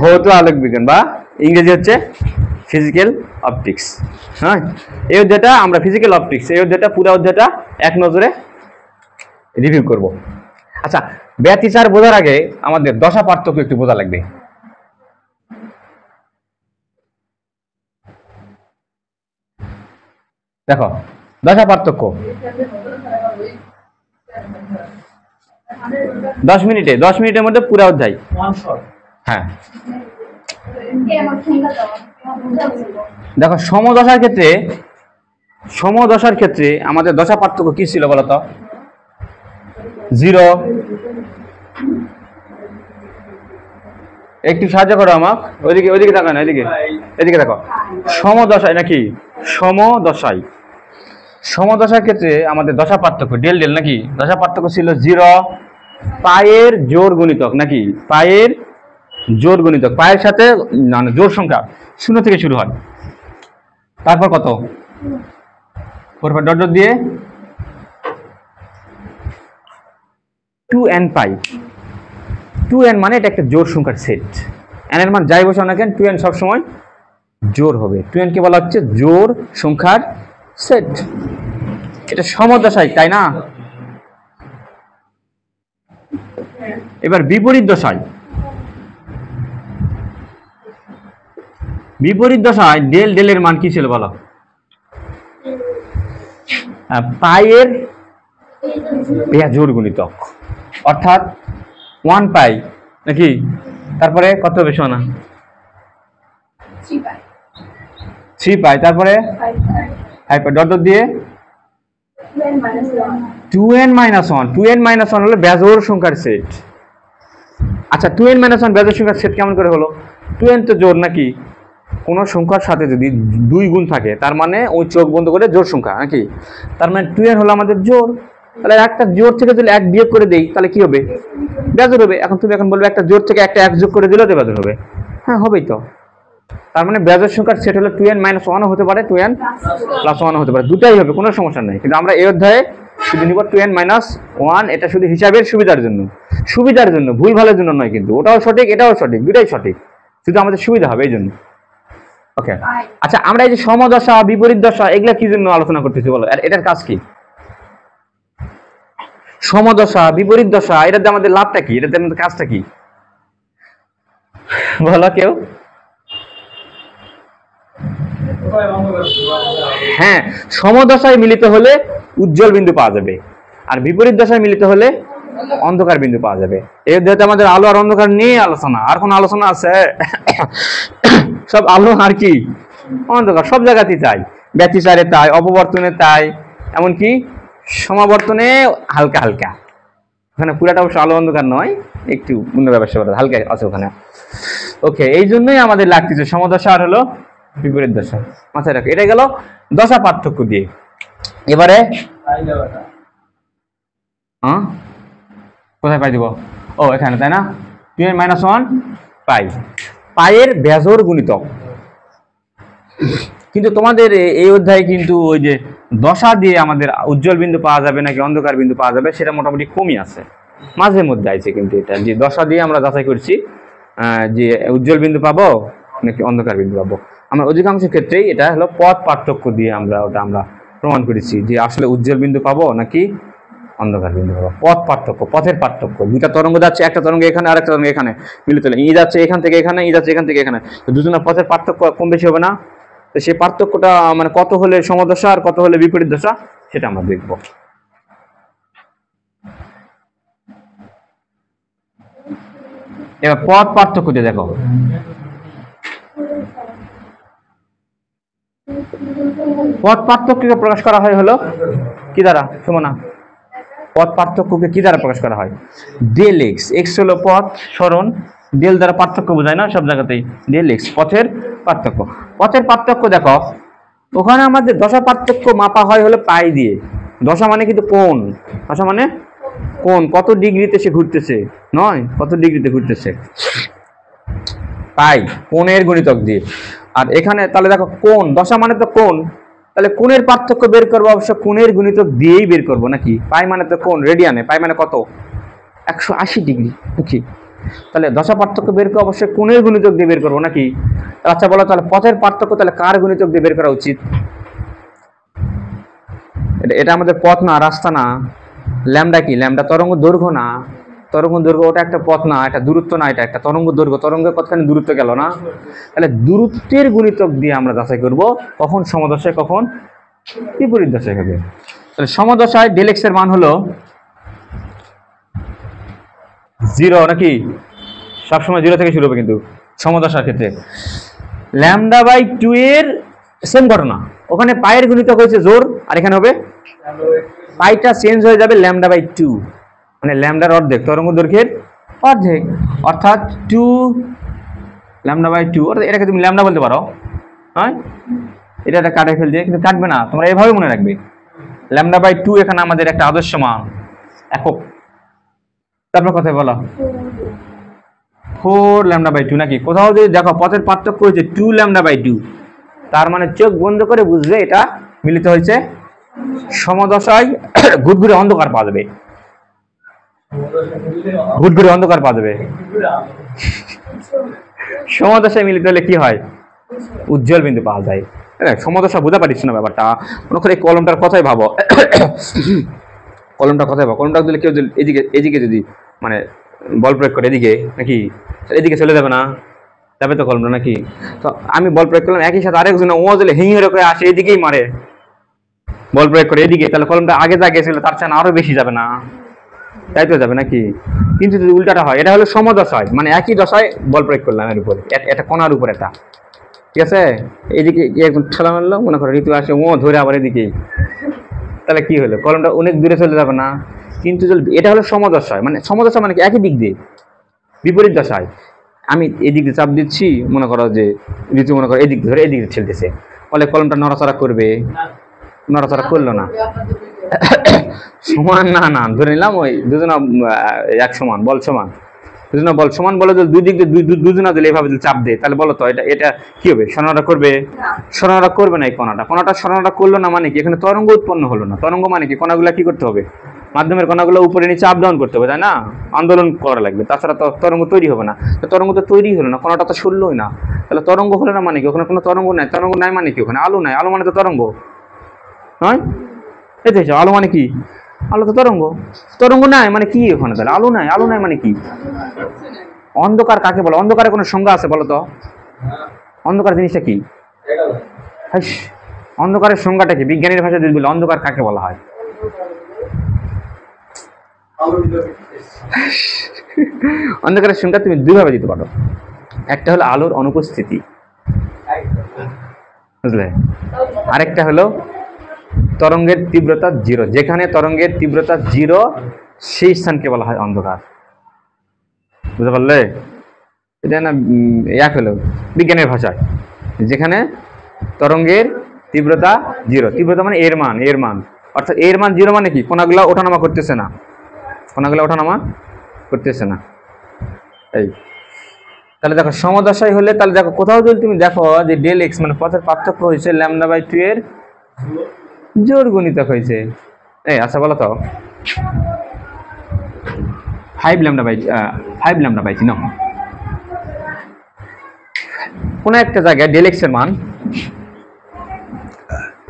ভৌত আলোক বিজ্ঞান বা ইংরেজি হচ্ছে ফিজিক্যাল অপটিক্স। হ্যাঁ, এই অধ্যায়টা আমরা ফিজিক্যাল অপটিক্স এই অধ্যায়টা পুরো অধ্যায়টা এক নজরে রিভিউ করব। আচ্ছা, ব্যতিচার বোঝার আগে আমাদের দশা পার্থক্য একটু বোঝা লাগবে। দেখো দশা পার্থক্য 10 মিনিটের মধ্যে পুরো অধ্যায়। হ্যাঁ, দেখো সমদশার ক্ষেত্রে আমাদের দশা পার্থক্য কি ছিল বলতো? 0। একটু সাহায্য করো আমাকে, ওইদিকে তাকাও না, এদিকে দেখো। সমদশায় নাকি সমদশার ক্ষেত্রে আমাদের দশা পার্থক্য ডেল নাকি দশা পার্থক্য ছিল 0। পায়ের জোর গুণিতক নাকি পায়ের জোর গুণিতক, পায়ের সাথে জোর সংখ্যা 0 থেকে শুরু হয়। তারপর কত? ডট দিয়ে 2n পাই। 2n মানে এটা একটা জোর সংখ্যার সেট। n এর মান যাই বসাও না কেন 2n সবসময় জোর হবে। 2n কে বলা হচ্ছে জোর সংখ্যার সেট। এটা সমদশায়, তাই না? এবার বিপরীত দশায় ডেল এর মান কি ছিল বলো? পায়ের জোর গুণিতক, অর্থাৎ 1 পাই নাকি। তারপরে কত হবে শোনা? 3 পাই। তারপরে 5 ডট দিয়ে 2n - 1 হলো বেজোড় সংখ্যার সেট। আচ্ছা, 2n - 1 বেজোড় সংখ্যার সেট কেমন করে হলো? 2n তো জোড় নাকি, কোন সংখ্যার সাথে যদি 2 গুণ থাকে তার মানে ওই চোখ বন্ধ করে জোড় সংখ্যা নাকি। তার মানে 2n হলো আমাদের জোড়। তাহলে একটা জোড় থেকে যদি 1 বিয়োগ করে দেই তাহলে কি হবে? বেজোড় হবে। এখন তুমি বলবে একটা জোড় থেকে একটা 1 যোগ করে দিলেও তো বেজোড় হবে। হ্যাঁ, হবেই তো। তার মানে বেজোড় সংখ্যার সেট হলো 2n - 1 হতে পারে, 2n + 1 হতে পারে, দুটাই হবে, কোনো সমস্যা নেই। কিন্তু আমরা এই অধ্যায়ে শুধু নিব 2n - 1। এটা শুধু হিসাবের সুবিধার জন্য, ভুল ভালের জন্য নয়। কিন্তু ওটাও সঠিক, এটাও সঠিক, দুটাই সঠিক, শুধু আমাদের সুবিধা হবে এই জন্য। ওকে, আচ্ছা, আমরা এই যে সমদশা বিপরীত দশা এগুলা কি জন্য আলোচনা করতেছি বলো? এটার কাজ কি? সমদশা বিপরীত দশা এটাতে আমাদের লাভটা কি, এটাতে আমাদের কাজটা কি বলো কেউ? হ্যাঁ, সমদশায় মিলিত হলে উজ্জ্বল বিন্দু পাওয়া যাবে, আর বিপরীত দশায় মিলিত হলে অন্ধকার বিন্দু পাওয়া যাবে। এই অধ্যায়ে আমাদের আলো আর অন্ধকার নিয়ে আলোচনা। আর কোন আলোচনা আছে? সব আলো আর কি অন্ধকার, সব জায়গাতেই তাই। ব্যতিচারে তাই, অপবর্তনে তাই, এমনকি সমাবর্তনে হালকা হালকা। ওখানে পুরাটা অবশ্য আলো অন্ধকার নয়, একটু অন্য ব্যবসা হালকা আছে ওখানে। ওকে, এই জন্যই আমাদের লাগতেছে সমদশা আর হলো বিপরীত দশা। মাথায় রাখো, এটা গেল দশা পার্থক্য দিয়ে। এবারে কোথায় পাই দিব? ও, এখানে, তাই না? 2n - 1 পাই, পায়ের বেজোড় গুণিতক। কিন্তু তোমাদের এই অধ্যায়ে কিন্তু ওই যে দশা দিয়ে আমাদের উজ্জ্বল বিন্দু পাওয়া যাবে নাকি অন্ধকার বিন্দু পাওয়া যাবে সেটা মোটামুটি কমই আছে, মাঝে মধ্যে আছে। কিন্তু এটা যে দশা দিয়ে আমরা যাচাই করছি যে উজ্জ্বল বিন্দু পাবো নাকি অন্ধকার বিন্দু পাবো, আমরা অধিকাংশ ক্ষেত্রেই এটা হলো পথ পার্থক্য দিয়ে আমরা প্রমাণ করেছি যে আসলে উজ্জ্বল বিন্দু পাবো নাকি অন্ধকার বিন্দু পাবো। পথের পার্থক্য, দুইটা তরঙ্গ যাচ্ছে, একটা তরঙ্গ এখানে আর একটা তরঙ্গ এখানে মিলিত হলে, ই যাচ্ছে এখান থেকে এখানে, ই যাচ্ছে এখান থেকে এখানে, দুজনের পথের পার্থক্য কম বেশি হবে না? তো সেই পার্থক্যটা মানে কত হলে সমদশা আর কত হলে বিপরীত দশা সেটা আমরা দেখব। এবার পথ পার্থক্য দিয়ে দেখো। পথ পার্থক্যকে প্রকাশ করা হয় হলো কি দ্বারা? সুমনা, পথ পার্থক্যকে কি দ্বারা প্রকাশ করা হয়? Del x. এক্স হলো পথ সরণ, ডেল দ্বারা পার্থক্য বোঝায় না সব জায়গাতেই? ডেল এক্স পথের পার্থক্য। পথের পার্থক্য দেখো, ওখানে আমাদের দশা পার্থক্য মাপা হয় হলো পাই দিয়ে। দশা মানে কিন্তু কোণ, দশা মানে কোণ, কত ডিগ্রিতে সে ঘুরতেছে নয়, কত ডিগ্রিতে ঘুরতেছে, পাই কোণের গুণিতক দিয়ে। আর এখানে তাহলে দেখো কোণ, দশা মানে তো কোণ, তাহলে কোণের পার্থক্য বের করবো অবশ্য কোণের গুণিতক দিয়েই বের করবো নাকি। পাই মানে তো কোণ রেডিয়ানে, পাই মানে কত? 180 ডিগ্রি নাকি। তাহলে দশা পার্থক্য বের করে অবশ্যই কোণের গুণিতক দিয়ে বের করবো নাকি? আচ্ছা বলো তাহলে পথের পার্থক্য তাহলে কার গুণিতক দিয়ে বের করা উচিত? এটা আমাদের পথ না, রাস্তা না। ল্যামডা কি? ল্যামডা তরঙ্গ দৈর্ঘ্য না? তরঙ্গ দৈর্ঘ্য ওটা একটা পথ না, এটা দূরত্ব না, এটা একটা তরঙ্গ দৈর্ঘ্য। তরঙ্গের কতখানি দূরত্ব গেল না? তাহলে দূরত্বের গুণিতক দিয়ে আমরা যাচাই করব কখন সমদশায় কখন বিপরীত দশায় হবে। তাহলে সমদশায় ডেল এক্স এর মান হলো 0 নাকি? সবসময় 0 থেকে শুরু হবে কিন্তু সমদশার ক্ষেত্রে। ল্যামডা বাই 2 এর সেম ঘটনা, ওখানে পায়ের গুণিতক হয়েছে জোর, আর এখানে হবে পাইটা চেঞ্জ হয়ে যাবে ল্যামডা বাই 2, মানে ল্যামডার অর্ধেক, তরঙ্গ দৈর্ঘ্যের অর্ধেক, অর্থাৎ 2 ল্যামডা বাই 2। অর্থাৎ এটাকে তুমি ল্যামডা বলতে পারো, হ্যাঁ? এটা কাটে ফেল দিয়ে, কিন্তু কাটবে না, তোমরা এভাবে মনে রাখবে ল্যামডা বাই 2 এখানে আমাদের একটা আদর্শ মান, একক। তারপর কথায় বলো 4 ল্যামডা বাই 2 নাকি? কোথাও যদি দেখো পথের পার্থক্য হয়েছে 2 ল্যামডা বাই 2, তার মানে চোখ বন্ধ করে বুঝবে এটা মিলিত হয়েছে সমদশায়। ঘুরঘুরে অন্ধকার পাওয়া যাবে, ঘুরঘুরে অন্ধকার পাওয়া যাবে। সমদশায় মিলিত হলে কি হয়? উজ্জ্বল বিন্দু পাওয়া যায়। সমদশা বোঝা পারিস না ব্যাপারটা, মনে করে কলমটার কথাই ভাবো। কলমটার কথাই ভাবো, কলমটা দিলে কেউ এদিকে এদিকে যদি মানে বল প্রয়োগ করে এদিকে নাকি, এদিকে চলে যাবে না? যাবে তো কলমটা নাকি? তো আমি বল প্রয়োগ করলাম, একই সাথে আরেকজন ও দিলে হিঙের করে আসে এদিকেই মারে, বল প্রয়োগ করে এদিকে, তাহলে কলমটা আগে যা গেছিল তার চেয়ে আরো বেশি যাবে না? তাই তো যাবে নাকি? কিন্তু যদি উল্টাটা হয়, এটা হলো সমদশায়, মানে একই দশায় বল প্রয়োগ করলাম এর উপরে, এটা কোণার উপর, এটা ঠিক আছে। এদিকে একদম ঠেলা মারলো, মনে করো ঋতু আসে ও ধরে আবার এদিকেই, তাহলে কি হলো? কলমটা অনেক দূরে চলে যাবে না? কিন্তু এটা হলো সমদশায়, মানে সমদশা মানে কি? একই দিক দিয়ে। বিপরীত দশায় আমি এদিক দিয়ে চাপ দিচ্ছি, মনে করো যে ঋতু মনে করো এদিক ধরে এদিকে ঠেলতেছে, ফলে কলমটা নড়াচড়া করবে, নড়াচড়া করলো না। সমান না, না ধরে নিলাম ওই দুজনা এক সমান, বল সমান, দুজনা বল সমান, বলে যদি দুই দিক দিয়ে দুজনা দিলে এভাবে যদি চাপ দেয়, তাহলে বলো তো এটা কি হবে? সরানোটা করবে? সরানোটা করবে না। এই কণাটা সরানোটা করলো না, মানে কি? এখানে তরঙ্গ উৎপন্ন হলো না। তরঙ্গ মানে কি? কণাগুলা কি করতে হবে? মাধ্যমের কণাগুলো উপরে নিচে আপ ডাউন করতে হবে, তাই না? আন্দোলন করা লাগবে, তাছাড়া তো তরঙ্গ তৈরি হবে না। তো তরঙ্গ তো তৈরি হলো না, কণাটা তো সরলই না, তাহলে তরঙ্গ হলো না মানে কি? ওখানে কোনো তরঙ্গ নাই। তরঙ্গ নাই মানে কি? ওখানে আলো নাই। আলো মানে তো তরঙ্গ নয়? এই দেখছো, আলো মানে কি? আলো তো তরঙ্গ। তরঙ্গ নাই মানে কি? ওখানে তাহলে আলো নাই। আলো নাই মানে কি? অন্ধকার কাকে বলে? অন্ধকারের কোনো সংজ্ঞা আছে বলো তো? অন্ধকার জিনিসটা কি? অন্ধকারের সংজ্ঞাটা কি? বিজ্ঞানীর ভাষায় যদি বলে অন্ধকার কাকে বলা হয়? অন্ধকারের সংজ্ঞা তুমি দুইভাবে দিতে পারো। একটা হলো আলোর অনুপস্থিতি, বুঝলে? আরেকটা হলো তরঙ্গের তীব্রতা 0। যেখানে তরঙ্গের তীব্রতা 0 সেই স্থানকে বলা হয় অন্ধকার। বুঝতে পারলে? এটা না এক হলো বিজ্ঞানের ভাষায়, যেখানে তরঙ্গের তীব্রতা 0, তীব্রতা মানে এর মান, অর্থাৎ এর মান 0 মানে কি? কণাগুলা ওঠানামা করতেছে না, কণাগুলা ওঠানামা করতেছে না। এই তাহলে দেখো সমদশায় হলে, তাহলে দেখো কোথাও যদি তুমি দেখো যে ডেল এক্স মানে পথের পার্থক্য হয়েছে ল্যামডা বাই 2 এর জোর গুণিতক হয়েছে। এই আচ্ছা বলো তো 5 ল্যামডা বাই 3 না, কোন একটা জায়গায় ডেল এক্স এর মান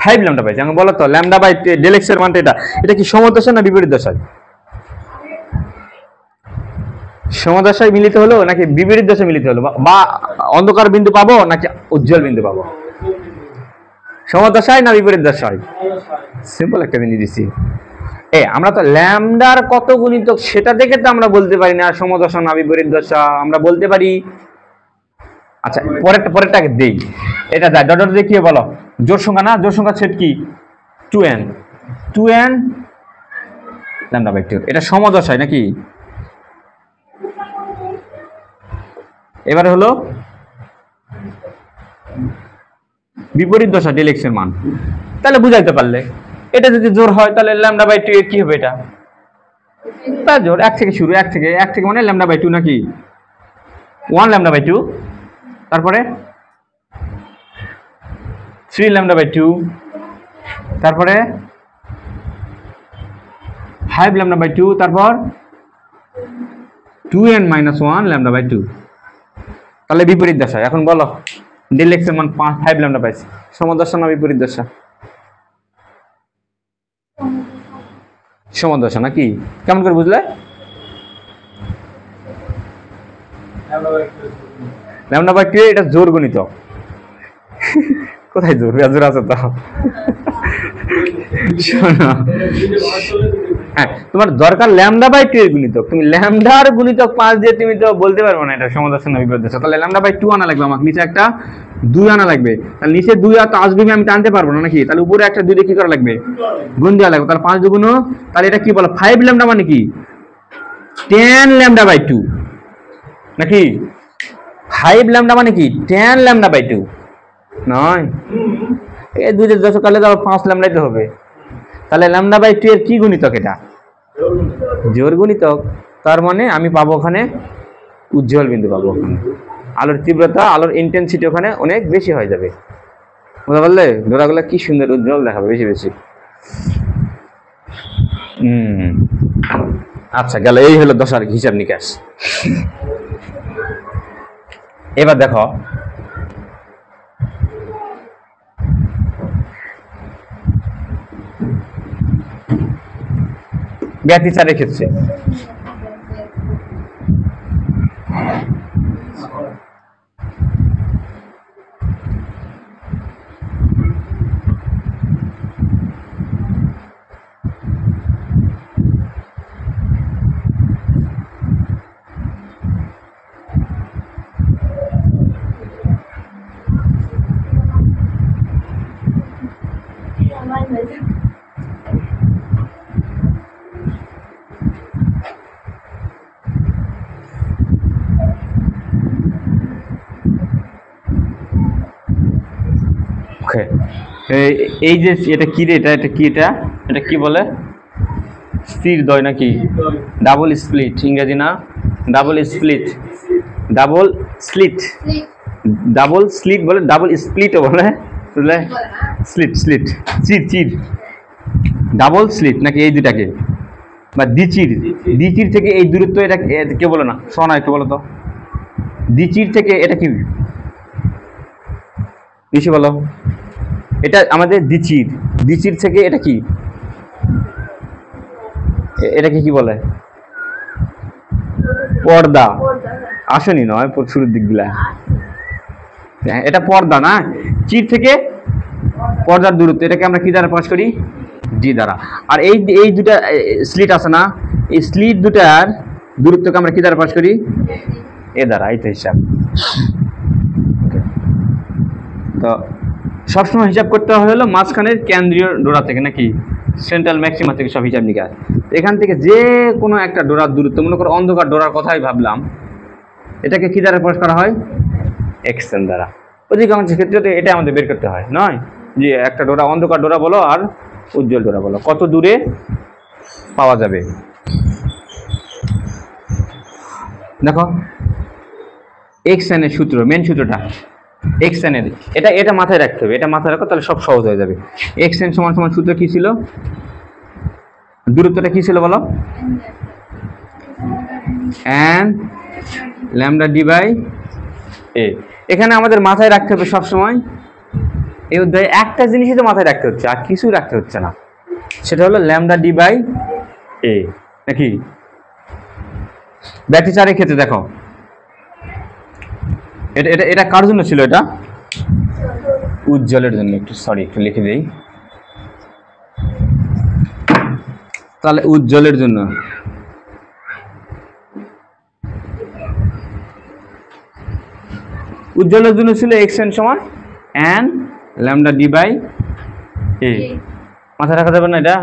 5 ল্যামডা বাই 3, আমি বলো তো ল্যামডা বাই ডেল এক্স এর মানটা এটা কি সমদশা না বিপরীত দশায়? সমদশায় মিলিত হলো নাকি বিপরীত দশায় মিলিত হলো? বা অন্ধকার বিন্দু পাবো নাকি উজ্জ্বল বিন্দু পাবো? সমদশায় না বিপরীত দশায়? সিম্পল একটা বিন্দু দিচ্ছি। আমরা তো ল্যামডার কত গুণিতক সেটা দেখে তো আমরা বলতে পারি না সমদশা না বিপরীত দশা, আমরা বলতে পারি। আচ্ছা পরেরটাকে দেই, এটা যায় ডট দিয়ে কি বলো? জোড় সংখ্যা না? জোড় সংখ্যা সেট কি? 2n ল্যামডা বাই 2, এটা সমদশায় নাকি? এবারে হলো বিপরীত দশা ডেল এক্স এর মান, তাহলে বুঝাইতে পারলে এটা যদি জোর হয় তাহলে ল্যামডা বাই 2 এর কি হবে? এটা তা জোর 1 থেকে শুরু, 1 থেকে মানে ল্যামডা বাই 2 নাকি? 1 ল্যামডা বাই 2, তারপরে 3 ল্যামডা বাই 2, তারপরে 5 ল্যামডা বাই 2, তারপর 2n minus 1 lambda by 2। তাহলে বিপরীত দশা। এখন বলো ডেল এক্স এর মান 5 ল্যামডা পাইছি, সমদশা না বিপরীত দশা? সমদশা নাকি? কেমন করে বুঝলে? ল্যামডা বাই 2 এটা জোর গুণিতক। কোথায় জোর? জোর আছে তো। শোনো, হ্যাঁ তোমার দরকার ল্যামডা বাই 2 এর গুণিতক, তুমি ল্যামডার গুণিতক 5 দিয়ে তুমি তো বলতে পারবে না এটা সমদশা না বিপরীত দশা। তাহলে ল্যামডা বাই 2 আনা লাগবে, আমাকে নিচে একটা 2 আনা লাগবে। তাহলে নিচে 2 আর 5 দুই আমি টানতে পারবো না নাকি? তাহলে উপরে একটা 2 দিয়ে কি করা লাগবে? গুণ দেওয়া লাগবে। তাহলে 5 দুগুণ, তাহলে এটা কি বলো 5 ল্যামডা মানে কি 10 ল্যামডা বাই 2 নাকি? 5 ল্যামডা মানে কি 10 ল্যামডা বাই 2 নয়? এই 2 দিয়ে 10 কাটলে তো 5 ল্যামডাই তো হবে। তাহলে ল্যামডা বাই 2 এর কি গুণিতক? এটা জোর গুণিতক। তার মানে আমি পাবো ওখানে উজ্জ্বল বিন্দু পাবো। ওখানে আলোর তীব্রতা, আলোর ইন্টেন্সিটি ওখানে অনেক বেশি হয়ে যাবে। বুঝতে পারলে? ডোরাগুলো কি সুন্দর উজ্জ্বল দেখাবে বেশি বেশি। আচ্ছা গেল, এই হলো দশার হিসাব নিকাশ। এবার দেখো ব্যতিচারের ক্ষেত্রে এই যে এটা কি রে, এটা কি, এটা কি বলে? স্থির দ্বয় নাকি? ডাবল স্প্লিট ইংরেজি না? Double split, double slit, double slit বলে, ডাবল স্প্লিটও বলে, বুঝলে? স্লিট স্লিট, চির চির, ডাবল স্লিট নাকি? এই দুটাকে বা দ্বিচির, দ্বিচির থেকে এই দূরত্ব এটা কে বলে না? শোনা একটু বলো তো, দ্বিচির থেকে এটা কি বেশি বলো? এটা আমাদের দ্বিচির, দ্বিচির থেকে এটা কি, এটাকে কি বলে? পর্দা। আসেনি নয় শুরুর দিক গুলা, এটা পর্দা না? চির থেকে পর্দার দূরত্ব, এটাকে আমরা কি দ্বারা প্রকাশ করি? ডি দ্বারা। আর এই দুটা স্লিট আছে না, এই স্লিট দুটার দূরত্বকে আমরা কি দ্বারা প্রকাশ করি? এ দ্বারা। এই তো হিসাব। তো সবসময় হিসাব করতে হলো মাঝখানের কেন্দ্রীয় ডোরা থেকে নাকি, সেন্ট্রাল ম্যাক্সিমা থেকে সব হিসাব নিকাশ। এখান থেকে যে কোনো একটা ডোরার দূরত্ব, মনে করো অন্ধকার ডোরার কথাই ভাবলাম, এটাকে কি দ্বারা প্রকাশ করা হয়? এক্সএন দ্বারা। অধিকাংশের ক্ষেত্রে এটা আমাদের বের করতে হয়, নয় যে একটা ডোরা, অন্ধকার ডোরা বলো আর উজ্জ্বল ডোরা বলো, কত দূরে পাওয়া যাবে। দেখো এক্সএন এর সূত্র, মেন সূত্রটা এক্সএন এর, এটা মাথায় রাখতে হবে, এটা মাথায় রাখো, তাহলে সব সহজ হয়ে যাবে। এক্সএন সমান সমান সূত্র কি ছিল? দূরত্বটা কি ছিল বলো? এন ল্যামডা ডি বাই এ। এখানে আমাদের মাথায় রাখতে হবে সব সময়, এই অধ্যায়ে একটা জিনিসই তো মাথায় রাখতে হচ্ছে, আর কিছু রাখতে হচ্ছে না, সেটা হলো ল্যামডা ডি বাই এ নাকি? ব্যতিচারের ক্ষেত্রে দেখো এটা এটা এটা কার জন্য ছিল? এটা উজ্জ্বলের জন্য। একটু সরি, একটু লিখে দেই, তাহলে উজ্জ্বলের জন্য। উজ্জ্বলের জন্য ছিল এক্সএন সমান এন ল্যামডা ডি বাই এ। মাথায় রাখা যাবে না এটা?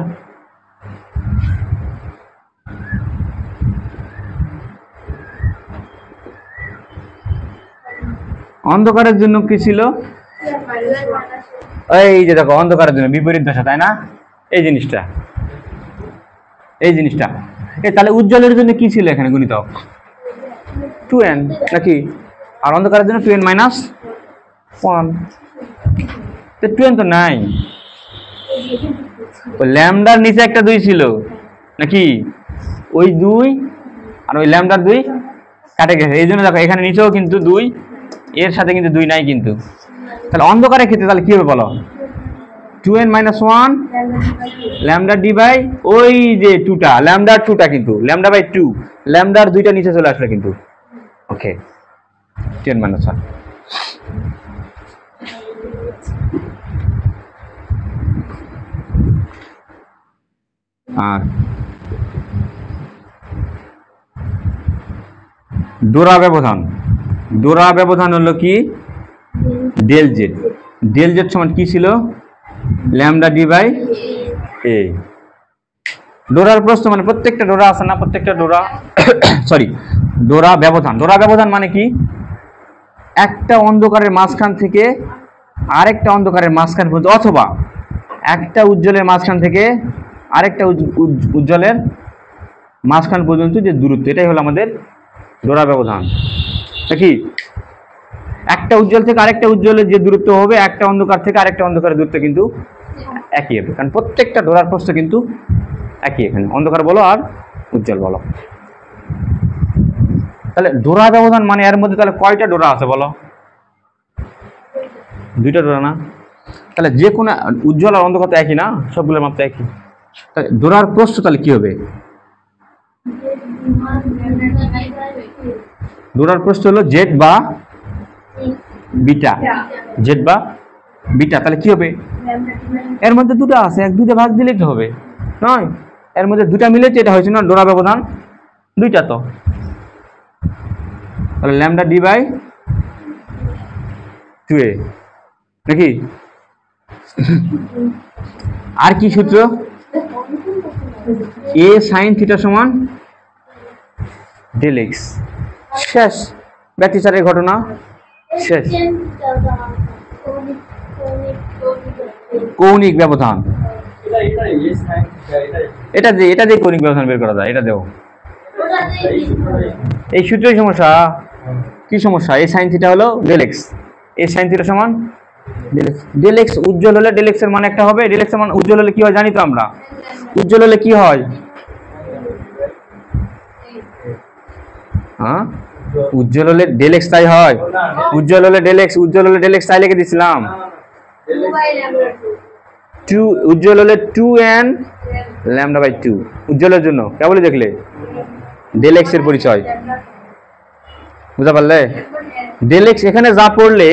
অন্ধকারের জন্য কি ছিল? এই যে দেখো, অন্ধকারের জন্য বিপরীত দশা, তাই না? এই জিনিসটা, এই জিনিসটা। তাহলে উজ্জ্বলের জন্য কি ছিল এখানে গুণিতক? 2n নাকি? আর অন্ধকারের জন্য 2n মাইনাস 1। 2n তো নাই, ওই ল্যামডার নিচে একটা 2 ছিল নাকি? ওই 2 আর ওই ল্যামডার 2 কাটে গেছে, এই জন্য দেখো এখানে নিচেও কিন্তু 2, এর সাথে কিন্তু 2 নাই কিন্তু। তাহলে অন্ধকারের ক্ষেত্রে তাহলে কি হবে বলো, 2n - 1 ল্যামডা ডি বাই ওই যে 2টা, ল্যামডার 2টা কিন্তু ল্যামডা বাই 2, ল্যামডার 2টা নিচে চলে আসলো কিন্তু। ওকে, 2n - 1। আর ডোরা ব্যবধান হলো কি, ডেল জেড। ডেল জেড সমান কি ছিল, ল্যামডা ডি বাই এ। ডোরার প্রস্থ মানে প্রত্যেকটা ডোরা আছে না, প্রত্যেকটা ডোরা সরি ডোরা ব্যবধান মানে কি, একটা অন্ধকারের মাঝখান থেকে আরেকটা অন্ধকারের মাঝখান পর্যন্ত, অথবা একটা উজ্জ্বলের মাঝখান থেকে আরেকটা উজ্জ্বলের মাঝখান পর্যন্ত যে দূরত্ব, এটাই হলো আমাদের ডোরা ব্যবধান। দেখি, একটা উজ্জ্বল থেকে আরেকটা উজ্জ্বলের যে দূরত্ব হবে, একটা অন্ধকার থেকে আরেকটা অন্ধকারের দূরত্ব কিন্তু একই হবে, কারণ প্রত্যেকটা ডোরার প্রস্থ কিন্তু একই, এখানে অন্ধকার বলো আর উজ্জ্বল বলো। তাহলে ডোরা ব্যবধান মানে এর মধ্যে তাহলে কয়টা ডোরা আছে বলো, 2টা ডোরা না? তাহলে যে কোনো উজ্জ্বল আর অন্ধকার তো একই না, সবগুলোর মাপ তো একই। তাহলে ডোরার প্রস্থ তাহলে কি হবে, ডোরার প্রস্থ হলো জেড বা বিটা, জেড বা বিটা। তাহলে কি হবে, এর মধ্যে 2টা আছে, 2টা ভাগ দিলেই তো হবে, নয়? এর মধ্যে 2টা মিলে এটা হয়েছে না ডোরা ব্যবধান 2টা, তো তাহলে ল্যামডা ডি বাই 2a নাকি? আর কি সূত্র, a sin থিটা সমান ডেল এক্স। শেষ, ব্যতিচারের ঘটনা শেষ। কৌণিক ব্যবধান, এটা দিয়ে কৌণিক ব্যবধান বের করা যায়, এটা দেও। এই সূত্রের সমস্যা, কি সমস্যা, a sin থিটা হলো del x, a sin theta সমান ডেল এক্স। উজ্জ্বল হলে ডেল এক্স এর মান একটা হবে, ডেল এক্স এর মান উজ্জ্বল হলে কি হয় জানি তো আমরা, উজ্জ্বল হলে কি হয়, হ্যাঁ উজ্জ্বল হলে ডেল এক্স তাই হয়, উজ্জ্বল হলে ডেল এক্স তাই লিখে দিছিলাম। 2 উজ্জ্বল হলে 2n ল্যামডা বাই 2, উজ্জ্বলের জন্য কেবলই দেখলে ডেল এক্স এর পরিচয়, বুঝতে পারলে? ডেল এক্স এখানে যা পড়লে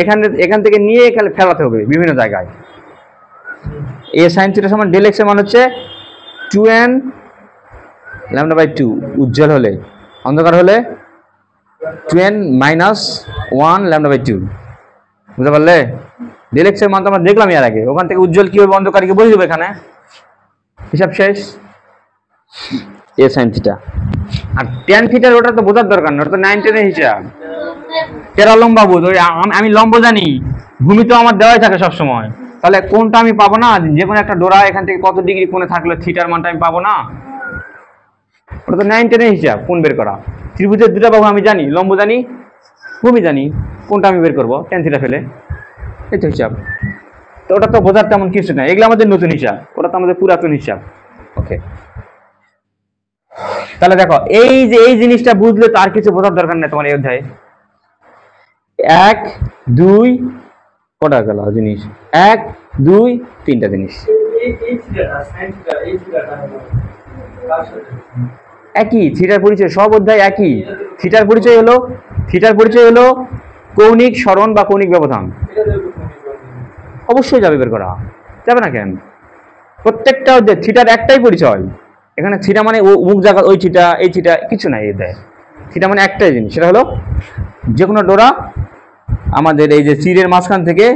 এখান থেকে নিয়ে এখানে ফেলাতে হবে বিভিন্ন জায়গায়। a sin থিটা সমান ডেল এক্স এর মান হচ্ছে 2n ল্যামডা বাই 2 উজ্জ্বল হলে, অন্ধকার হলে 2n - 1 ল্যামডা বাই 2, বুঝতে পারলে? ডেল এক্স এর মান তো আমরা দেখলাম এর আগে, ওখান থেকে উজ্জ্বল কি হবে অন্ধকারকে বলে দেবো, এখানে হিসাব শেষ। a sin থিটা আর tan থিটার ওটা তো বোঝার দরকার না, ওটা তো 9 10 এর হিসাব। তেরা লম্বা বুঝ, ওই আমি লম্ব জানি, ভূমি তো আমার দেওয়াই থাকে সব সময়, তাহলে কোনটা আমি পাবো না, যে কোনো একটা ডোরা এখান থেকে কত ডিগ্রি কোণে থাকলে থিটার মানটা আমি পাবো না, ওটা তো 9 10 এর হিসাব, কোণ বের করা। ত্রিভুজের 2টা বাহু আমি জানি, লম্ব জানি, ভূমি জানি, কোনটা আমি বের করবো, tan থিটা ফেলে, এই তো হিসাব। তো ওটা তো বোঝার তেমন কিছু না, এগুলো আমাদের নতুন হিসাব, ওটা তো আমাদের পুরাতন হিসাব। ওকে, তাহলে দেখো এই জিনিসটা বুঝলে তো আর কিছু বোঝার দরকার নেই তোমার এই অধ্যায়ে। 1 2 কটা গেল জিনিস, 1 2 3টা জিনিস একই, থিটার পরিচয় সব অধ্যায় একই। থিটার পরিচয় হলো কৌণিক সরণ বা কৌণিক ব্যবধান, অবশ্যই যাবে, বের করা যাবে না কেন? প্রত্যেকটা অধ্যায় থিটার একটাই পরিচয়, এখানে থিটা মানে মুখ জায়গা ওই থিটা এই থিটা কিছু নাই, এই দেয় থিটা মানে একটাই জিনিস, সেটা হলো যে কোনো ডোরা আমাদের এই যে চিরের মাঝখান থেকে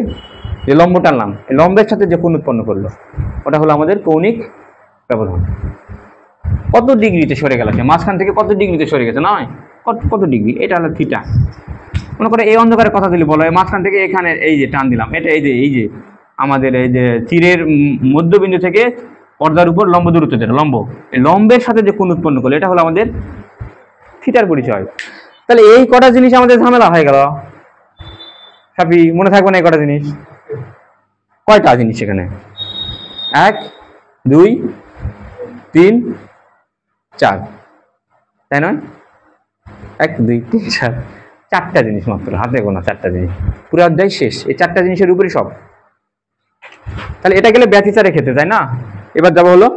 যে লম্ব টানলাম, এই লম্বের সাথে যে কোণ উৎপন্ন করলো, ওটা হলো আমাদের কৌণিক ব্যবধান। কত ডিগ্রিতে সরে গেল, সে মাঝখান থেকে কত ডিগ্রিতে সরে গেছে, নয় কত ডিগ্রি, এটা হলো থিটা। মনে করে এই অন্ধকারের কথা দিলে বলো, মাঝখান থেকে এখানে এই যে টান দিলাম, এটা এই যে আমাদের এই যে চিরের মধ্যবিন্দু থেকে পর্দার উপর লম্ব দূরত্ব, যেটা লম্ব, এই লম্বের সাথে যে কোণ উৎপন্ন করলো, এটা হলো আমাদের থিটার পরিচয়। তাহলে এই কটা জিনিস আমাদের ঝামেলা হয়ে গেল, সাপি মনে থাকবে না এই কটা জিনিস, কয়টা জিনিস এখানে, 1 2 3 4, তাই নয়? 1 2 3 4 চারটা জিনিস মাত্র, হাতে গোনা চারটা জিনিস, পুরো অধ্যায় শেষ এই চারটা জিনিসের উপরই সব। তাহলে এটা গেলে ব্যতিচারে ক্ষেত্রে, তাই না? এবার যাবো হলো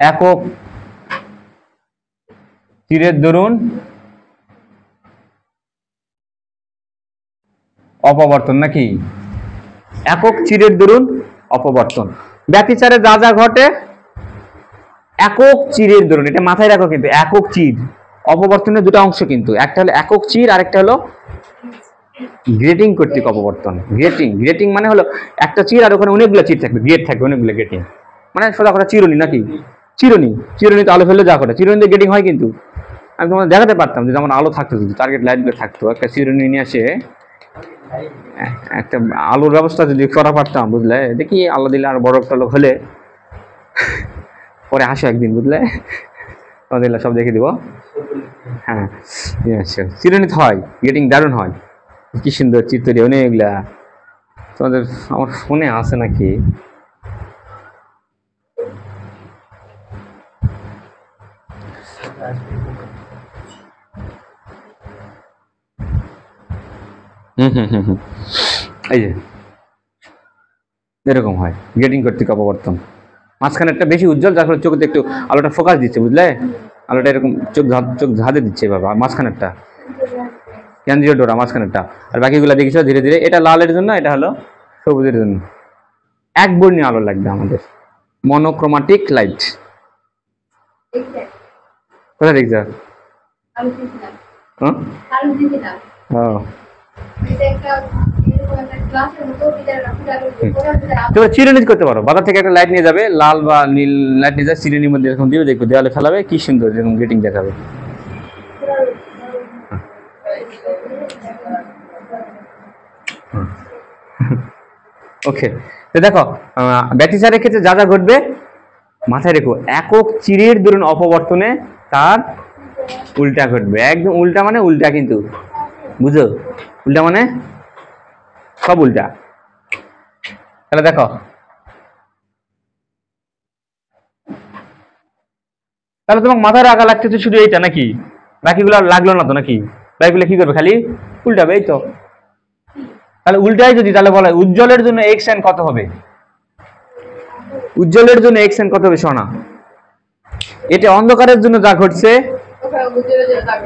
একক চিরের দরুন অপবর্তন, নাকি একক চিরের দরুন অপবর্তন। ব্যতিচারে যা যা ঘটে একক চিরের দরুন, এটা মাথায় রাখো কিন্তু, একক চির অপবর্তনের দুটো অংশ কিন্তু, একটা হলো একক চির আর একটা হলো গ্রেটিং কর্তৃক অপবর্তন। গ্রেটিং, গ্রেটিং মানে হলো একটা চির আর ওখানে অনেকগুলো চির থাকবে, গ্রেট থাকবে অনেকগুলো, গ্রেটিং মানে সোজা কথা চিরুনি, নাকি চিরুনি, চিরুনি তো আলো ফেললে যা করে, চিরুনিতে গ্রেটিং হয় কিন্তু। আমি তোমাদের দেখাতে পারতাম যে যেমন আলো থাকতো, যদি টার্গেট লাইটগুলো থাকতো, একটা চিরুনি নিয়ে আসে একটা আলোর ব্যবস্থা যদি করা পারতাম, বুঝলে, দেখি আলো দিলে আর বড় একটা লোক হলে পরে আসো একদিন, বুঝলে, তোমাদের সব দেখে দিব। হ্যাঁ চিরুনিতে হয়, গ্রেটিং দারুণ হয়, কি সুন্দর চিত্তরি অনেকগুলা। তোমাদের আমার ফোনে আছে নাকি? এই যে এরকম হয় গ্রেটিং কর্তৃক অপবর্তন। মাঝখানে একটা বেশি উজ্জ্বল, যার ফলে চোখে একটু আলোটা ফোকাস দিচ্ছে, বুঝলে, আলোটা এরকম চোখ ঝাঁদে দিচ্ছে বাবা। মাঝখানেরটা কেন্দ্রীয় ডোরা, মাঝখানেরটা, আর বাকিগুলো দেখেছো ধীরে ধীরে। এটা লালের জন্য, এটা হলো সবুজের জন্য। এক বর্ণীয় আলো লাগবে আমাদের, মনোক্রোমাটিক লাইট। কোথায় দেখছ? তোমরা চিরুনি করতে পারো, বাজার থেকে একটা লাইট নিয়ে যাবে, লাল বা নীল লাইট নিয়ে যাবে, চিরুনির মধ্যে এরকম দিয়ে দেখবে, দেওয়ালে ফেলাবে, কি সুন্দর এরকম গ্রেটিং দেখাবে। ওকে, তো দেখো ব্যতিচারের ক্ষেত্রে যা যা ঘটবে মাথায় রেখো, একক চিরের দরুন অপবর্তনে তার উল্টা ঘটবে। একদম উল্টা মানে উল্টা কিন্তু, বুঝো, উল্টা মানে সব উল্টা। তাহলে দেখো, তাহলে তোমাকে মাথায় রাখা লাগতেছে শুধু এইটা, নাকি বাকিগুলো লাগলো না তো, নাকি বাকিগুলো কি করবে, খালি উল্টাবে, এই তো। তাহলে উল্টাই যদি, তাহলে বলা উজ্জ্বলের জন্য এক্স এন কত হবে? উজ্জ্বলের জন্য এক্স এন কত হবে শোনা? এটা অন্ধকারের জন্য যা ঘটছে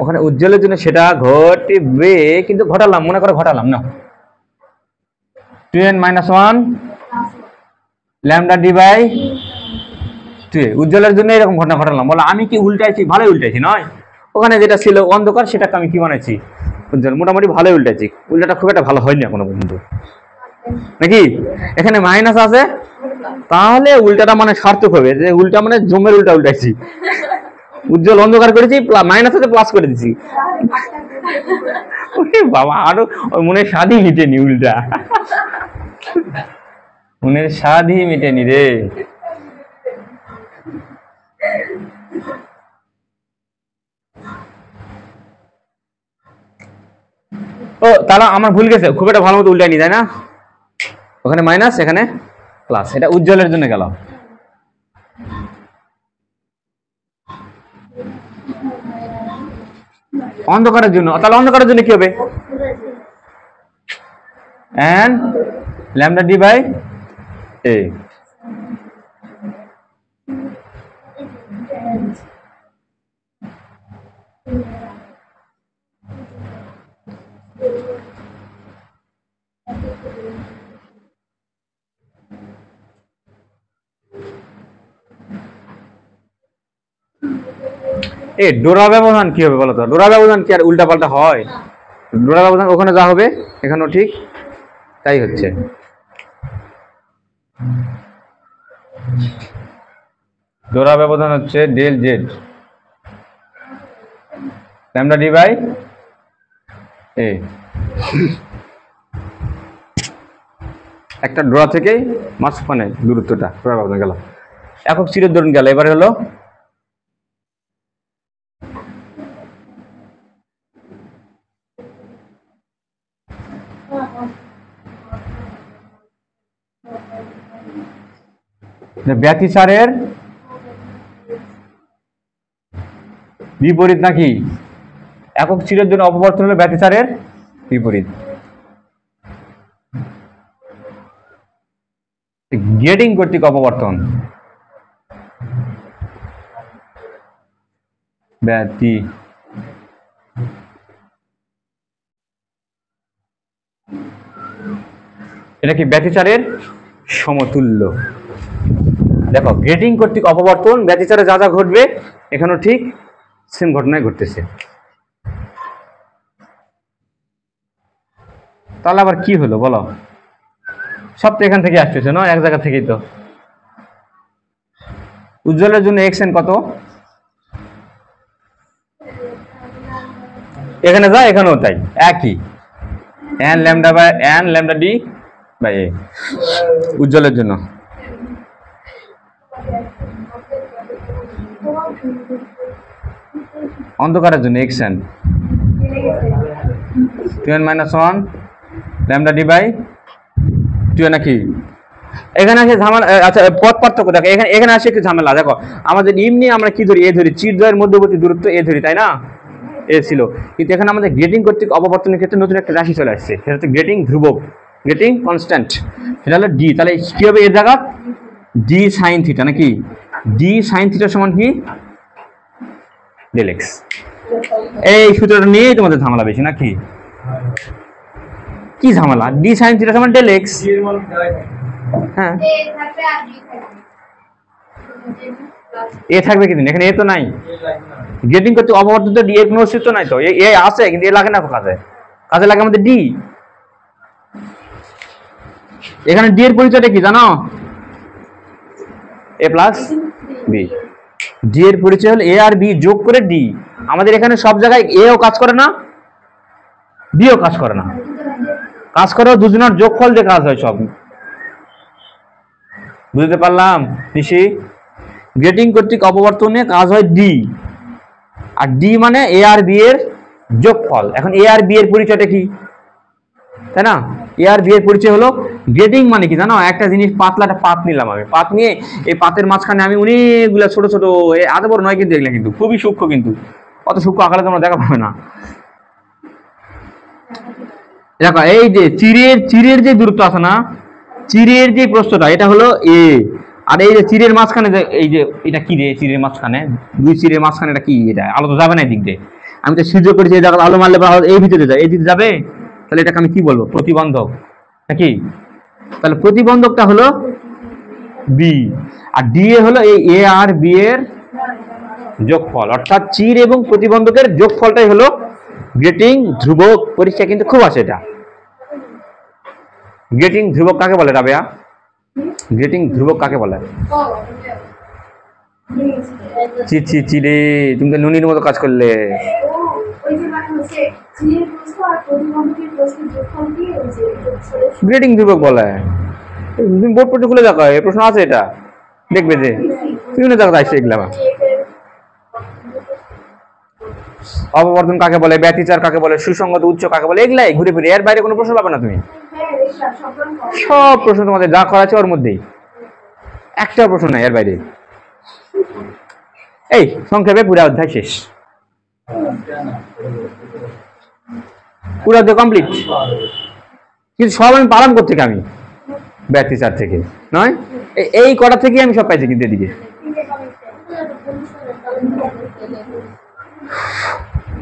ওখানে উজ্জ্বলের জন্য সেটা ঘটবে, কিন্তু ঘটালাম, মনে করো ঘটালাম না, 2n-1 ল্যামডা ডি বাই 2, উজ্জ্বলের জন্য এরকম ঘটনা ঘটালাম। বলো আমি কি উল্টাইছি? ভালোই উল্টাইছি, নয়? ওখানে যেটা ছিল অন্ধকার সেটাকে আমি কি বানাইছি? উজ্জ্বল। মোটামুটি ভালোই উল্টাইছি, উল্টাটা খুব একটা ভালো হয়নি এখনো পর্যন্ত, নাকি? এখানে মাইনাস আছে, তাহলে উল্টাটা মানে সার্থক হবে, যে উল্টা মানে জমের উল্টা উল্টাইছি। উজ্জ্বল অন্ধকার করেছি, মাইনাস আছে প্লাস করে দিচ্ছি। বাবা, আরো মনের স্বাদই মিটেনি, উল্টা মনের স্বাদই মিটেনি রে। ও তাহলে আমার ভুল গেছে, খুব একটা ভালো মতো উল্টায়নি, তাই না? ওখানে মাইনাস, এখানে প্লাস, এটা উজ্জ্বলের জন্য গেল। অন্ধকারের জন্য, তাহলে অন্ধকারের জন্য কি হবে? n lambda D by a। এ ডোরা ব্যবধান কি হবে বলো তো? ডোরা ব্যবধান কি আর উল্টা পাল্টা হয়? ডোরা ব্যবধান ওখানে যা হবে এখানেও ঠিক তাই হচ্ছে। ডোরা ব্যবধান হচ্ছে del Z lambda D by A. একটা ডোরা থেকে মাঝখানে দূরত্বটা ডোরা ব্যবধান গেল, একক চিরের দরুন গেল। এবারে হলো ব্যতিচারের বিপরীত নাকি? একক চিরের জন্য অপবর্তন হলো ব্যতিচারের বিপরীত। গ্রেডিং কর্তৃক অপবর্তন ব্যতি এটা কি ব্যতিচারের সমতুল্য। দেখো গ্রেডিং কর্তৃক অপবর্তন ব্যতিচারে যা যা ঘটবে এখানেও ঠিক সেম ঘটনায় ঘটতেছে। তাহলে আবার কি হলো বলো? সব তো এখান থেকে আসতেছে না, এক জায়গা থেকেই তো। উজ্জ্বলের জন্য এক্স এন কত? এখানে যা এখানেও তাই একই, N lambda by N lambda D by A উজ্জ্বলের জন্য। অন্ধকারের জন্য X N 2n - 1 lambda D by 2 নাকি? এখানে আসে ঝামেলা। আচ্ছা পথ পার্থক্য দেখো, এখানে আসে একটু ঝামেলা। দেখো আমাদের এমনি আমরা কি ধরি? এ ধরি, চিরদ্বয়ের মধ্যবর্তী দূরত্ব এ ধরি, তাই না? এ ছিল, কিন্তু এখানে আমাদের গ্রেডিং কর্তৃক অপবর্তনের ক্ষেত্রে নতুন একটা রাশি চলে আসছে, সেটা হচ্ছে গ্রেডিং ধ্রুবক, গ্রেডিং কনস্ট্যান্ট, সেটা হলো ডি। তাহলে কি হবে এর জায়গা? ডি সাইন থিটা নাকি? ডি সাইন থিটা সমান কি? Del x. এই সূত্রটা নিয়েই তোমাদের ঝামেলা বেশি নাকি? কি ঝামেলা? ডি সাইন থিটা সমান ডেল এক্স। হ্যাঁ এ থাকবে কি দিন? এখানে এ তো নাই। গ্রেডিং করতে অপবর্তিত ডি এর কোনো অস্তিত্ব নাই তো। এ আছে কিন্তু এ লাগে না কাজে, কাজে লাগে আমাদের ডি। এখানে ডি এর পরিচয়টা কি জানো? এ প্লাস বি। ডি এর পরিচয় হলো এ আর বি যোগ করে ডি। আমাদের এখানে সব জায়গায় এ ও কাজ করে না, বি ও কাজ করে না, কাজ করে দুজনের যোগফল দিয়ে কাজ হয় সব। বুঝতে পারলাম নিশি? গ্রেডিং কর্তৃক অপবর্তনে কাজ হয় ডি, আর ডি মানে এ আর বি এর যোগফল। এখন এ আর বি এর পরিচয়টা কি, তাই না? এ আর বি এর পরিচয় হলো গ্রেডিং মানে কি জানো? একটা জিনিস পাতলা একটা পাত নিলাম আমি, পাত নিয়ে এই পাতের মাঝখানে আমি অনেকগুলা ছোট ছোট, এত বড় নয় কিন্তু এগুলা কিন্তু খুবই সূক্ষ্ম, কিন্তু অত সূক্ষ্ম আকারে তোমরা দেখা পাবে না। দেখো এই যে চিরের যে দূরত্ব আছে না, চিরের যে প্রস্থটা এটা হলো এ, আর এই যে চিরের মাঝখানে যে এই যে এটা কি রে? চিরের মাঝখানে দুই চিরের মাঝখানে এটা কি? এটা আলো তো যাবে না এই দিক দিয়ে। আমি তো সিদ্ধ করেছি এই জায়গায় আলো মারলে এই ভিতরে যায়, এই দিকে যাবে, তাহলে এটাকে আমি কি বলবো? প্রতিবন্ধক নাকি? তাহলে প্রতিবন্ধকটা হলো বি, আর ডি এ হলো এই এ আর বি এর যোগফল, অর্থাৎ চির এবং প্রতিবন্ধকের যোগফলটাই হলো গ্রেটিং ধ্রুবক। পরীক্ষা কিন্তু খুব আসে এটা। গ্রেটিং ধ্রুবক কাকে বলে রাবেয়া? গ্রেটিং ধ্রুবক কাকে বলে? চি চি চি রে, তুমি তো নুনির মতো কাজ করলে। গ্রেটিং ধ্রুবক বলে। তুমি বোর্ড পড়তে খুলে দেখো, এই প্রশ্ন আছে, এটা দেখবে যে বিভিন্ন জায়গায় আসছে এগুলা। অপবর্তন কাকে বলে, ব্যতিচার কাকে বলে, সুসংগত উচ্চ কাকে বলে, এগুলাই ঘুরে ফিরে, এর বাইরে কোনো প্রশ্ন পাবে না তুমি। সব প্রশ্ন তোমাদের যা করা আছে ওর মধ্যেই, একটা প্রশ্ন নাই এর বাইরে। এই সংক্ষেপে পুরো অধ্যায় শেষ, পুরো অধ্যায় কমপ্লিট। কিন্তু সব আমি পালাম কোথেকে? আমি ব্যতিচার থেকে নয়, এই কটা থেকে আমি সব পাইছি কিন্তু এদিকে।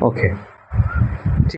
ওকে।